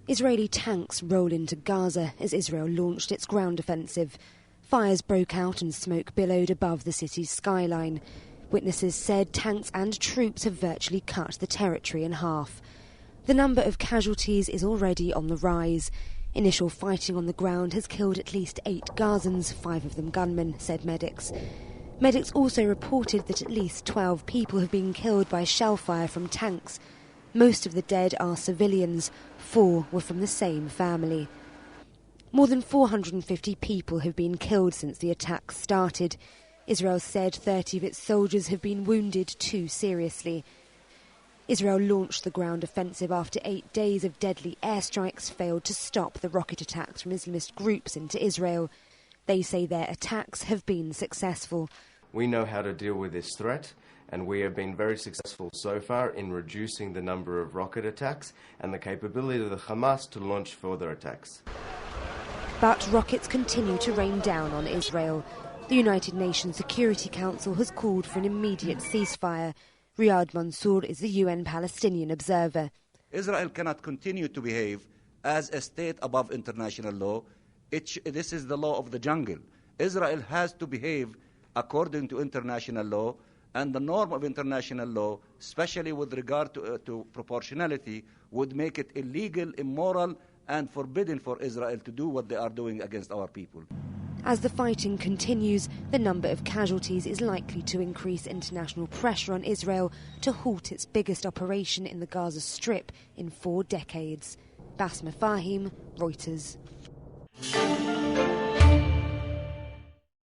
Israeli tanks roll into Gaza as Israel launched its ground offensive. Fires broke out and smoke billowed above the city's skyline. Witnesses said tanks and troops have virtually cut the territory in half. The number of casualties is already on the rise. Initial fighting on the ground has killed at least 8 Gazans, 5 of them gunmen, said medics. Medics also reported that at least 12 people have been killed by shell fire from tanks. Most of the dead are civilians. 4 were from the same family. More than 450 people have been killed since the attacks started. Israel said 30 of its soldiers have been wounded too seriously. Israel launched the ground offensive after 8 days of deadly airstrikes failed to stop the rocket attacks from Islamist groups into Israel. They say their attacks have been successful. We know how to deal with this threat, and we have been very successful so far in reducing the number of rocket attacks and the capability of the Hamas to launch further attacks. But rockets continue to rain down on Israel. The United Nations Security Council has called for an immediate ceasefire. Riyad Mansour is the UN Palestinian observer. Israel cannot continue to behave as a state above international law. This is the law of the jungle. Israel has to behave according to international law, and the norm of international law, especially with regard to proportionality, would make it illegal, immoral, and forbidden for Israel to do what they are doing against our people. As the fighting continues, the number of casualties is likely to increase international pressure on Israel to halt its biggest operation in the Gaza Strip in 4 decades. Basma Fahim, Reuters.